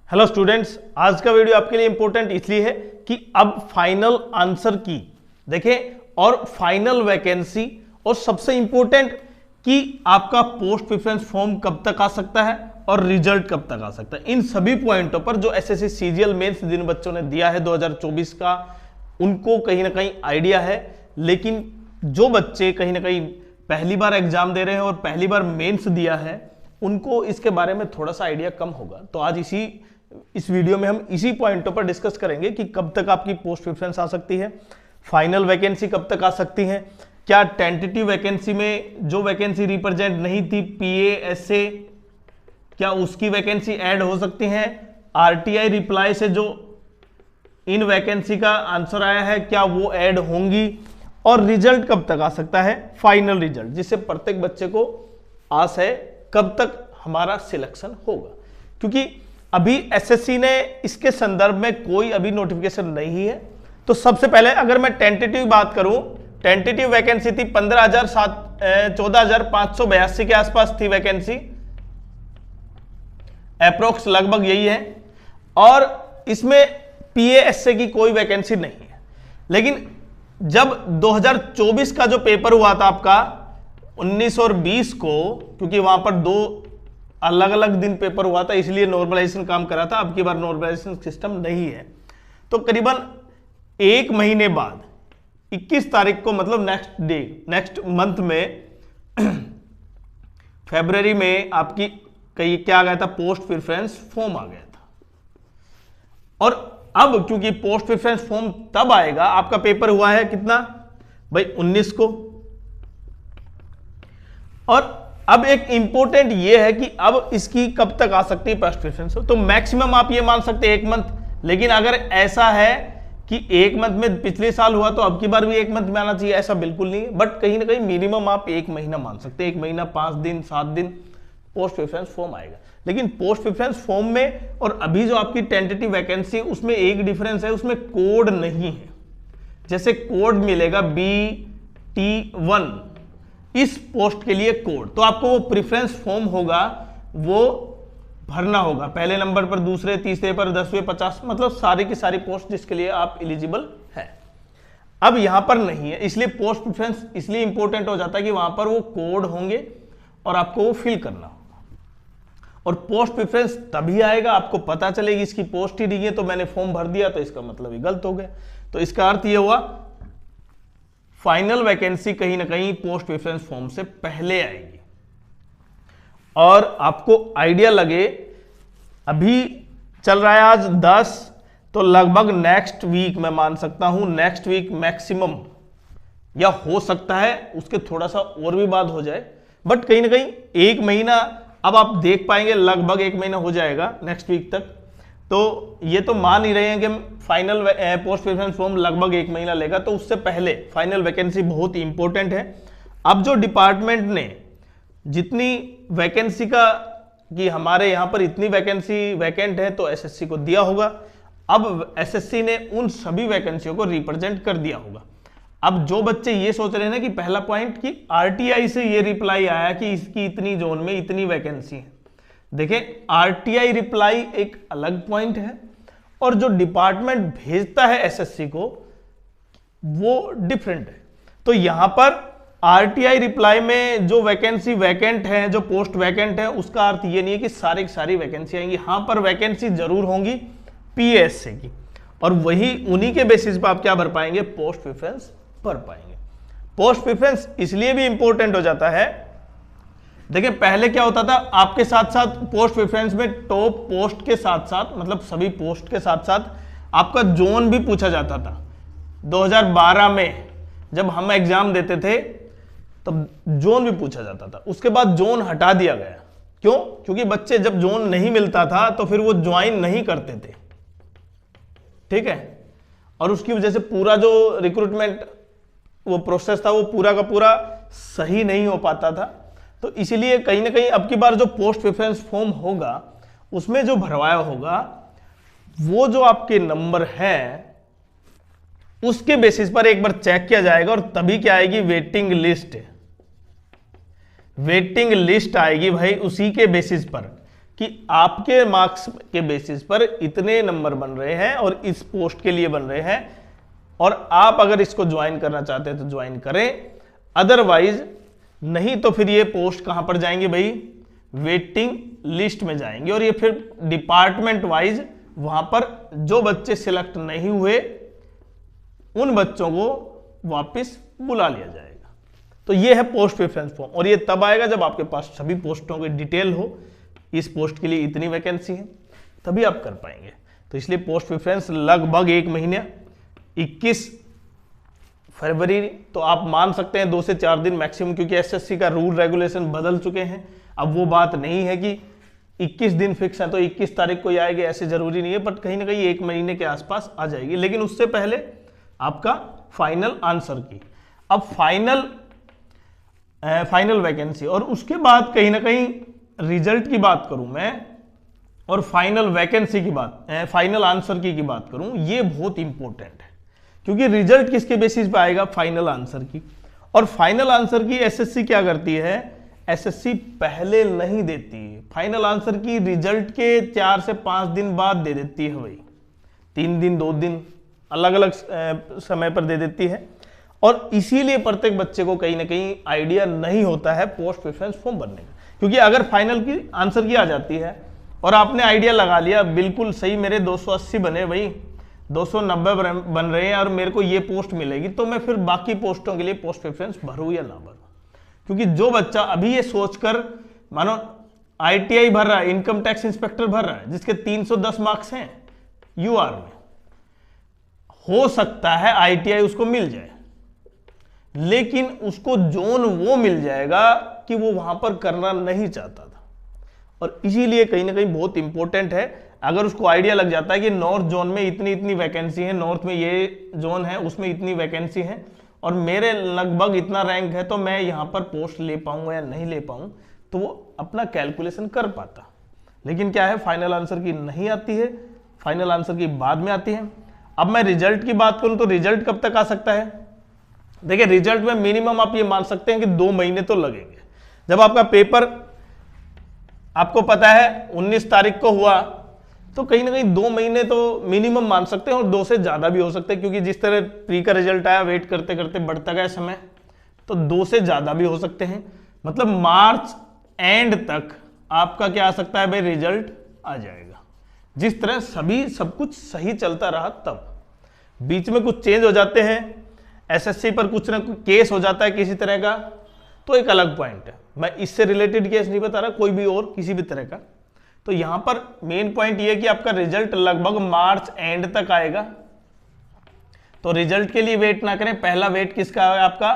Hello students, आज का video आपके लिए इंपॉर्टेंट इसलिए है कि अब फाइनल आंसर की देखें और फाइनल वैकेंसी और सबसे इंपॉर्टेंट कि आपका पोस्ट प्रेफरेंस फॉर्म कब तक आ सकता है और रिजल्ट कब तक आ सकता है। इन सभी पॉइंटों पर जो एसएससी सीजीएल मेंस जिन बच्चों ने दिया है 2024 का, उनको कहीं ना कहीं आइडिया है। लेकिन जो बच्चे कहीं ना कहीं पहली बार एग्जाम दे रहे हैं और पहली बार मेंस दिया है, उनको इसके बारे में थोड़ा सा आइडिया कम होगा। तो आज इस वीडियो में हम इसी पॉइंटों पर डिस्कस करेंगे कि कब तक आपकी पोस्ट प्रेफरेंस आ सकती है, फाइनल वैकेंसी कब तक आ सकती है, क्या टेंटेटिव वैकेंसी में जो वैकेंसी रिप्रेजेंट नहीं थी पीएएसए, क्या उसकी वैकेंसी ऐड हो सकती है, आरटीआई रिप्लाई से जो इन वैकेंसी का आंसर आया है क्या वो ऐड होंगी, और रिजल्ट कब तक आ सकता है, फाइनल रिजल्ट, जिससे प्रत्येक बच्चे को आस है कब तक हमारा सिलेक्शन होगा। क्योंकि अभी एसएससी ने इसके संदर्भ में कोई अभी नोटिफिकेशन नहीं है। तो सबसे पहले अगर मैं टेंटेटिव बात करूं, टेंटेटिव वैकेंसी थी 14,582 के आसपास थी वैकेंसी, अप्रोक्स लगभग यही है, और इसमें पीएएसए की कोई वैकेंसी नहीं है। लेकिन जब 2024 का जो पेपर हुआ था आपका 19 और 20 को, क्योंकि वहां पर दो अलग अलग दिन पेपर हुआ था इसलिए नॉर्मलाइजेशन काम करा था, अब की बार नॉर्मलाइजेशन सिस्टम नहीं है। तो करीबन एक महीने बाद 21 तारीख को, मतलब नेक्स्ट मंथ में फरवरी में आपकी क्या आ गया था, पोस्ट प्रेफरेंस फॉर्म आ गया था। और अब क्योंकि पोस्ट प्रेफरेंस फॉर्म तब आएगा, आपका पेपर हुआ है कितना भाई 19 को, और अब एक इंपॉर्टेंट ये है कि अब इसकी कब तक आ सकती है पोस्ट प्रेफरेंस। तो मैक्सिमम आप ये मान सकते हैं 1 मंथ। लेकिन अगर ऐसा है कि 1 मंथ में पिछले साल हुआ तो अब की बार भी 1 मंथ में आना चाहिए, ऐसा बिल्कुल नहीं है। बट कहीं ना कहीं मिनिमम आप 1 महीना मान सकते हैं, 1 महीना 5 दिन 7 दिन पोस्ट प्रेफरेंस फॉर्म आएगा। लेकिन पोस्ट प्रेफरेंस फॉर्म में और अभी जो आपकी टेंटेटिव वैकेंसी, उसमें एक डिफरेंस है, उसमें कोड नहीं है। जैसे कोड मिलेगा BT1 इस पोस्ट के लिए कोड, तो आपको वो प्रेफरेंस फॉर्म होगा वो भरना होगा, पहले नंबर पर, दूसरे, तीसरे पर, 10वें, 50, मतलब सारी की सारी पोस्ट जिसके लिए आप एलिजिबल है। अब यहां पर नहीं है, इसलिए पोस्ट प्रेफरेंस इसलिए इंपॉर्टेंट हो जाता है कि वहां पर वो कोड होंगे और आपको वो फिल करना होगा। और पोस्ट प्रेफरेंस तभी आएगा, आपको पता चलेगी इसकी पोस्ट ही नहीं है तो मैंने फॉर्म भर दिया, तो इसका मतलब ये गलत हो गया। तो इसका अर्थ ये हुआ फाइनल वैकेंसी कहीं ना कहीं पोस्ट प्रेफरेंस फॉर्म से पहले आएगी। और आपको आइडिया लगे, अभी चल रहा है आज 10, तो लगभग नेक्स्ट वीक मैं मान सकता हूं, नेक्स्ट वीक मैक्सिमम, या हो सकता है उसके थोड़ा सा और भी बाद हो जाए, बट कहीं ना कहीं 1 महीना अब आप देख पाएंगे, लगभग 1 महीना हो जाएगा नेक्स्ट वीक तक। तो ये तो मान ही रहे हैं कि फाइनल पोस्ट प्रेफरेंस फॉर्म लगभग 1 महीना लेगा, तो उससे पहले फाइनल वैकेंसी बहुत इंपॉर्टेंट है। अब जो डिपार्टमेंट ने जितनी वैकेंसी का कि हमारे यहाँ पर इतनी वैकेंसी वैकेंट है तो एसएससी को दिया होगा, अब एसएससी ने उन सभी वैकेंसियों को रिप्रेजेंट कर दिया होगा। अब जो बच्चे ये सोच रहे हैं ना कि पहला पॉइंट कि आरटीआई से ये रिप्लाई आया कि इसकी इतनी जोन में इतनी वैकेंसी है, देखें आरटीआई रिप्लाई एक अलग पॉइंट है और जो डिपार्टमेंट भेजता है एसएससी को वो डिफरेंट है। तो यहां पर आरटीआई रिप्लाई में जो वैकेंसी वैकेंट है, जो पोस्ट वैकेंट है, उसका अर्थ ये नहीं है कि सारी की सारी वैकेंसी आएंगी। हां पर वैकेंसी जरूर होंगी पीएसए की, और वही उन्हीं के बेसिस पर आप क्या भर पाएंगे, पोस्ट प्रेफरेंस भर पाएंगे। पोस्ट प्रेफरेंस इसलिए भी इंपॉर्टेंट हो जाता है, देखिए पहले क्या होता था, आपके साथ साथ पोस्ट प्रेफरेंस में टॉप पोस्ट के साथ साथ, मतलब सभी पोस्ट के साथ साथ आपका जोन भी पूछा जाता था। 2012 में जब हम एग्जाम देते थे तब जोन भी पूछा जाता था, उसके बाद जोन हटा दिया गया। क्यों? क्योंकि बच्चे जब जोन नहीं मिलता था तो फिर वो ज्वाइन नहीं करते थे, ठीक है, और उसकी वजह से पूरा जो रिक्रूटमेंट वो प्रोसेस था वो पूरा का पूरा सही नहीं हो पाता था। तो इसीलिए कहीं ना कहीं अब की बार जो पोस्ट प्रेफरेंस फॉर्म होगा उसमें जो भरवाया होगा वो जो आपके नंबर हैं उसके बेसिस पर एक बार चेक किया जाएगा, और तभी क्या आएगी, वेटिंग लिस्ट। वेटिंग लिस्ट आएगी भाई उसी के बेसिस पर कि आपके मार्क्स के बेसिस पर इतने नंबर बन रहे हैं और इस पोस्ट के लिए बन रहे हैं, और आप अगर इसको ज्वाइन करना चाहते हैं तो ज्वाइन करें, अदरवाइज नहीं तो फिर ये पोस्ट कहां पर जाएंगे भाई, वेटिंग लिस्ट में जाएंगे, और ये फिर डिपार्टमेंट वाइज वहां पर जो बच्चे सिलेक्ट नहीं हुए उन बच्चों को वापस बुला लिया जाएगा। तो ये है पोस्ट प्रेफरेंस फॉर्म, और ये तब आएगा जब आपके पास सभी पोस्टों की डिटेल हो, इस पोस्ट के लिए इतनी वैकेंसी है, तभी आप कर पाएंगे। तो इसलिए पोस्ट प्रेफरेंस लगभग 1 महीने 21 फरवरी, तो आप मान सकते हैं 2 से 4 दिन मैक्सिमम, क्योंकि एसएससी का रूल रेगुलेशन बदल चुके हैं। अब वो बात नहीं है कि 21 दिन फिक्स है तो 21 तारीख को आएगी, ऐसे जरूरी नहीं है, बट कहीं ना कहीं 1 महीने के आसपास आ जाएगी, लेकिन उससे पहले आपका फाइनल आंसर की, अब फाइनल वैकेंसी, और उसके बाद कहीं ना कहीं रिजल्ट की बात करूं मैं और फाइनल वैकेंसी की बात, फाइनल आंसर की बात करूं, ये बहुत इंपॉर्टेंट है, क्योंकि रिजल्ट किसके बेसिस पे आएगा, फाइनल आंसर की। और फाइनल आंसर की एसएससी क्या करती है, एसएससी पहले नहीं देती है, फाइनल आंसर की रिजल्ट के 4 से 5 दिन बाद दे देती है भाई, 3 दिन 2 दिन अलग अलग समय पर दे देती है, और इसीलिए प्रत्येक बच्चे को कहीं ना कहीं आइडिया नहीं होता है पोस्ट प्रेफरेंस फॉर्म भरने का। क्योंकि अगर फाइनल की आंसर की आ जाती है और आपने आइडिया लगा लिया बिल्कुल सही, मेरे 280 बने भाई, 290 बन रहे हैं और मेरे को ये पोस्ट मिलेगी, तो मैं फिर बाकी पोस्टों के लिए पोस्ट प्रेफरेंस भरूं या ना भरूं। क्योंकि जो बच्चा अभी ये सोचकर, मानो आईटीआई भर रहा है, इनकम टैक्स इंस्पेक्टर भर रहा है, जिसके 310 मार्क्स हैं यूआर में, हो सकता है आईटीआई उसको मिल जाए, लेकिन उसको जोन वो मिल जाएगा कि वो वहां पर करना नहीं चाहता था। और इसीलिए कहीं ना कहीं बहुत इंपॉर्टेंट है, अगर उसको आइडिया लग जाता है कि नॉर्थ जोन में इतनी इतनी वैकेंसी है, नॉर्थ में ये जोन है उसमें इतनी वैकेंसी है और मेरे लगभग इतना रैंक है, तो मैं यहां पर पोस्ट ले पाऊंगा या नहीं ले पाऊं, तो वो अपना कैलकुलेशन कर पाता। लेकिन क्या है, फाइनल आंसर की नहीं आती है, फाइनल आंसर की बाद में आती है। अब मैं रिजल्ट की बात करूं तो रिजल्ट कब तक आ सकता है, देखिए रिजल्ट में मिनिमम आप ये मान सकते हैं कि 2 महीने तो लगेंगे। जब आपका पेपर आपको पता है 19 तारीख को हुआ, तो कहीं ना कहीं 2 महीने तो मिनिमम मान सकते हैं, और 2 से ज्यादा भी हो सकते हैं, क्योंकि जिस तरह प्री का रिजल्ट आया वेट करते करते बढ़ता गया समय, तो 2 से ज्यादा भी हो सकते हैं। मतलब मार्च एंड तक आपका क्या आ सकता है भाई, रिजल्ट आ जाएगा। जिस तरह सब कुछ सही चलता रहा, तब बीच में कुछ चेंज हो जाते हैं, एसएससी पर कुछ ना कुछ केस हो जाता है किसी तरह का, तो एक अलग पॉइंट है, मैं इससे रिलेटेड केस नहीं बता रहा, कोई भी और किसी भी तरह का। तो यहां पर मेन पॉइंट ये है कि आपका रिजल्ट लगभग मार्च एंड तक आएगा, तो रिजल्ट के लिए वेट ना करें। पहला वेट किसका है आपका,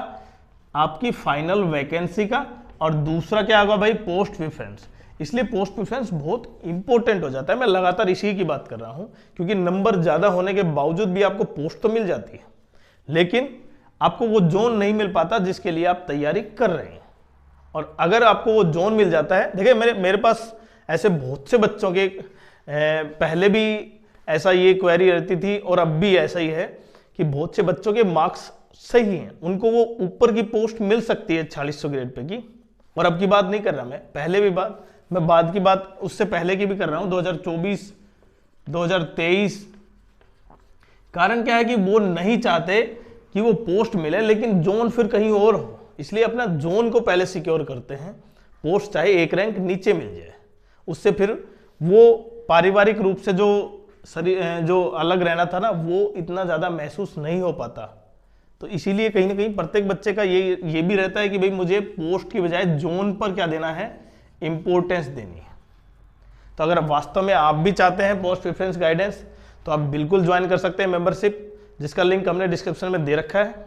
आपकी फाइनल वैकेंसी का, और दूसरा क्या होगा भाई, पोस्ट प्रेफरेंस। इसलिए पोस्ट प्रेफरेंस बहुत इंपॉर्टेंट हो जाता है। मैं लगातार इसी की बात कर रहा हूं, क्योंकि नंबर ज्यादा होने के बावजूद भी आपको पोस्ट तो मिल जाती है, लेकिन आपको वो जोन नहीं मिल पाता जिसके लिए आप तैयारी कर रहे हैं। और अगर आपको वो जोन मिल जाता है, देखिए मेरे पास ऐसे बहुत से बच्चों के पहले भी ऐसा ये क्वेरी रहती थी और अब भी ऐसा ही है कि बहुत से बच्चों के मार्क्स सही हैं, उनको वो ऊपर की पोस्ट मिल सकती है 4600 ग्रेड पे की। और अब की बात नहीं कर रहा मैं, पहले भी बात, मैं बाद की बात उससे पहले की भी कर रहा हूं, 2024 2023। कारण क्या है कि वो नहीं चाहते कि वो पोस्ट मिले लेकिन जोन फिर कहीं और हो, इसलिए अपना जोन को पहले सिक्योर करते हैं। पोस्ट चाहे 1 रैंक नीचे मिल जाए, उससे फिर वो पारिवारिक रूप से जो अलग रहना था ना, वो इतना ज़्यादा महसूस नहीं हो पाता। तो इसीलिए कहीं ना कहीं प्रत्येक बच्चे का ये भी रहता है कि भाई मुझे पोस्ट की बजाय जोन पर क्या देना है, इंपॉर्टेंस देनी है। तो अगर वास्तव में आप भी चाहते हैं पोस्ट प्रेफरेंस गाइडेंस, तो आप बिल्कुल ज्वाइन कर सकते हैं मेंबरशिप, जिसका लिंक हमने डिस्क्रिप्शन में दे रखा है।